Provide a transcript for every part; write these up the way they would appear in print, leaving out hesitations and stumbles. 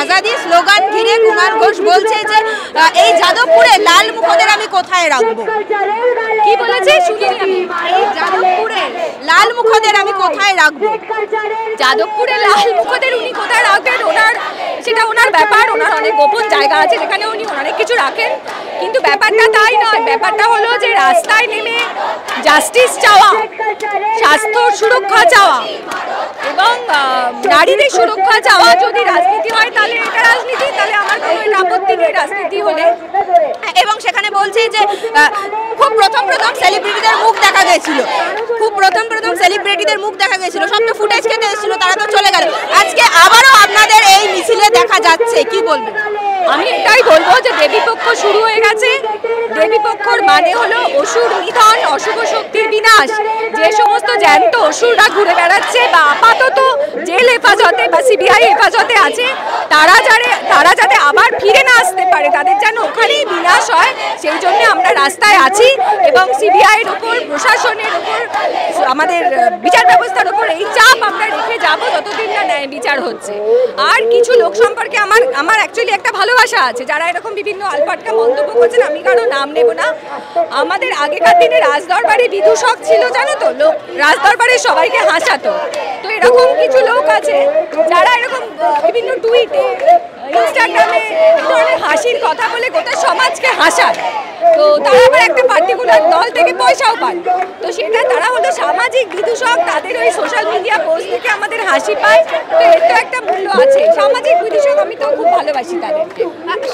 Azadi slogan ঘিরে কুমার ঘোষ বলছে যে এই যাদবপুরে লাল মুখদের আমি কোথায় রাখবো। কি বলেছে শুনিনি আমি। এই যাদবপুরে লাল মুখদের আমি কোথায় রাখবো। যাদবপুরে লাল মুখদের উনি কোথায় রাখবেন সেটা ওনার ব্যাপার। ওনার অনেক গোপন জায়গা আছে যেখানে উনি অনেক কিছু রাখেন, কিন্তু ব্যাপারটা তাই নয়। ব্যাপারটা হলো যে রাস্তায় নেমে জাস্টিস চাওয়া, স্বাস্থ্য সুরক্ষা চাওয়া এবং নারীদের সুরক্ষা চাওয়া যদি রাজনীতি হয় তাহলে এটা রাজনীতি, তাহলে আমার কোনো এটা আপত্তি নেই রাজনীতি হলে। এবং সেখানে বলছে যে খুব প্রথম সেলিব্রিটিদের মুখ দেখা গেছিল, সব তো ফুটেজ কেটে এসেছিল, তারা তো চলে গেল। আজকে আবারও আপনাদের এই মিছিলে দেখা যাচ্ছে, কি বলবেন? আমি এটাই বলবো যে দেবীপক্ষ শুরু হয়ে গেছে। দেবীপক্ষর মানে হলো অসুর নিধন, অশুভ শক্তির বিনাশ। যে সমস্ত জ্যান্ত অসুররা ঘুরে বেড়াচ্ছে বা আপাতত জেল হেফাজতে বা সিবিআই হেফাজতে আছে, তারা যাতে আবার ফিরে না আসতে পারে, তাদের যেন ওখানেই বিনাশ হয়, সেই জন্য আমরা রাস্তায় আছি। এবং সিবিআইয়ের ওপর, প্রশাসনের ওপর, আমাদের বিচার ব্যবস্থার ওপর এই চাপ আমরা রেখে যাবো যতদিন না ন্যায় বিচার হচ্ছে। আর কিছু লোক সম্পর্কে আমার অ্যাকচুয়ালি একটা ভালোবাসা আছে, যারা এরকম বিভিন্ন আলপাটকা মন্তব্য করছেন, আমি কারো নাম নেব না। আমাদের আগেকার দিনে রাজদরবারে বিদূষক ছিল, জানো তো, লোক রাজদরবারে সবাইকে হাসাতো। তো এরকম কিছু লোক আছে যারা এরকম বিভিন্ন টুইটে, ইনস্টাগ্রামে এই ধরনের হাসির কথা বলে গোটা সমাজকে হাসায়। তো তারা আবার একটা পার্টিকুলার দল থেকে পয়সাও পায়, তো সেটা তারা হলো সামাজিক বিদূষক। তাদের ওই সোশ্যাল মিডিয়া পোস্ট থেকে আমাদের হাসি পায়, তো এর তো একটা মূল্য আছে। সামাজিক বিদূষক আমি তো খুব ভালোবাসি তাদেরকে।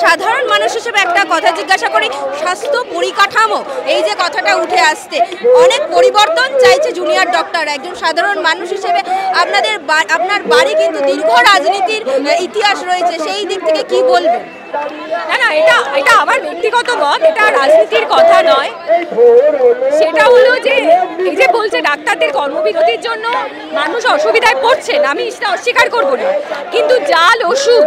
সাধারণ মানুষ হিসেবে একটা কথা জিজ্ঞাসা করি, স্বাস্থ্য পরিকাঠামো এই যে কথাটা উঠে আসছে, অনেক পরিবর্তন চাইছে জুনিয়র ডক্টর। একজন সাধারণ মানুষ হিসেবে আপনার বাড়ি কিন্তু দীর্ঘ রাজনীতির ইতিহাস রয়েছে, সেই দিক থেকে কি বলবেন? না, এটা আমার ব্যক্তিগত মত, এটা রাজনীতির কথা নয়। সেটা হলো যে এই যে বলছে ডাক্তারদের কর্মবিরতির জন্য মানুষ অসুবিধায় পড়ছেন, আমি সেটা অস্বীকার করবো না, কিন্তু জাল ওষুধ,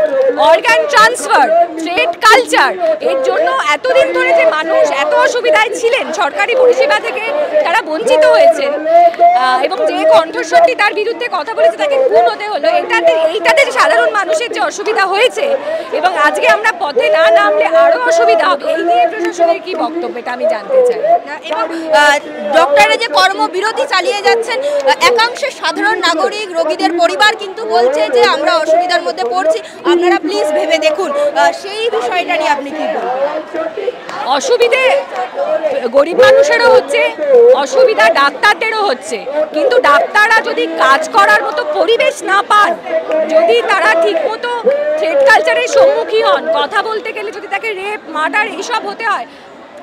অর্গান ট্রান্সফার, ট্রেড কালচার, এর জন্য এতদিন ধরে যে মানুষ এত অসুবিধায় ছিলেন, সরকারি পরিষেবা থেকে তারা বঞ্চিত হয়েছেন এবং যে কণ্ঠস্বরটি তার বিরুদ্ধে কথা বলেছে তাকে খুন হতে হলো, এইটাতে সাধারণ মানুষের যে অসুবিধা হয়েছে এবং আজকে আমরা পথে না নামলে আরো অসুবিধা হবে, এই নিয়ে প্রশাসনের কি বক্তব্য এটা আমি জানতে চাই। এবং ডক্টররা যে কর্মবিরতি চালিয়ে যাচ্ছেন, একাংশের সাধারণ নাগরিক, রোগীদের পরিবার কিন্তু বলছে যে আমরা অসুবিধার মধ্যে পড়ছি, আপনারা প্লিজ ভেবে দেখুন। সেই বিষয়টা নিয়ে আপনি কি বলবেন? অসুবিধে গরিব মানুষেরও হচ্ছে, অসুবিধা ডাক্তারদেরও হচ্ছে, কিন্তু ডাক্তাররা যদি কাজ করার মতো পরিবেশ না পান, যদি তারা ঠিক মতো থ্রেড কালচারের সম্মুখীন হন, কথা বলতে গেলে যদি তাকে রেপ, মার্ডার এইসব হতে হয়,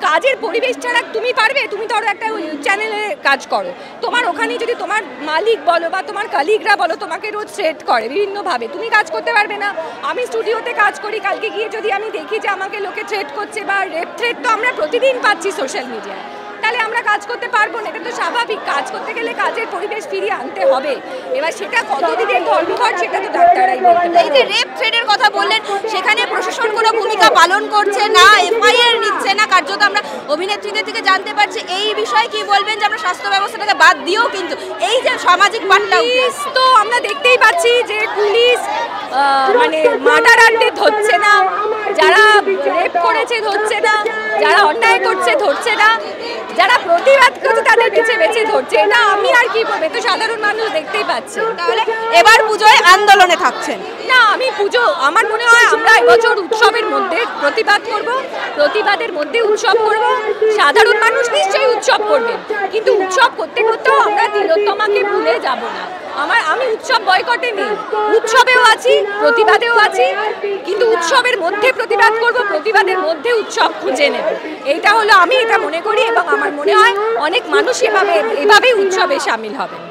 কাজের পরিবেশ ছাড়া তুমি পারবে? তুমি ধরো একটা চ্যানেলে কাজ করো, তোমার ওখানে যদি তোমার মালিক বলো বা তোমার কালিগরা বলো তোমাকে রোজ থ্রেট করে বিভিন্নভাবে, তুমি কাজ করতে পারবে না। আমি স্টুডিওতে কাজ করি, কালকে গিয়ে যদি আমি দেখি যে আমাকে লোকে থ্রেট করছে বা রেপ থ্রেট তো আমরা প্রতিদিন পাচ্ছি সোশ্যাল মিডিয়ায়, তাহলে আমরা কাজ করতে পারবো না। এটা তো স্বাভাবিক, কাজ করতে গেলে কাজের পরিবেশ ফিরিয়ে আনতে হবে। এবার সেটা কতদিনের ধর্মঘট সেটা তো ডাক্তাররাই বলতে পারে। এই যে রেপ থ্রেটের কথা বললেন, সেখানে প্রশাসন কোনো ভূমিকা পালন করছে না, এফআইআর নিচ্ছে না, কার্যত আমরা অভিনেত্রীদের থেকে জানতে পারছি। এই বিষয়ে কি বলবেন যে আমরা স্বাস্থ্য ব্যবস্থাটাকে বাদ দিয়েও কিন্তু এই যে সামাজিক পাঠটা তো আমরা দেখতেই পাচ্ছি যে পুলিশ মানে মার্ডারারদের ধরছে না, যারা রেপ করেছে ধরছে না, যারা অন্যায় করছে ধরছে না, যারা প্রতিবাদ করছে তাদের বেছে বেছে ধরছে। এটা আমি আর কি বলবো, তো সাধারণ মানুষ দেখতেই পাচ্ছে। তাহলে এবার পুজোয় আন্দোলনে থাকছেন? না, আমি পুজো, আমার মনে হয় আমরা এবছর উৎসবের মধ্যে প্রতিবাদ করব, প্রতিবাদের মধ্যে উৎসব করব। সাধারণ মানুষ নিশ্চয়ই উৎসব করবেন, কিন্তু উৎসব করতে করতেও আমরা তিলোত্তমাকে ভুলে যাব না। আমি উৎসব বয়কটে নেই, উৎসবেও আছি, প্রতিবাদেও আছি, কিন্তু উৎসবের মধ্যে প্রতিবাদ করব, প্রতিবাদের মধ্যে উৎসব খুঁজে নেব। এইটা হলো, আমি এটা মনে করি এবং আমার মনে হয় অনেক মানুষ এভাবেই উৎসবে সামিল হবেন।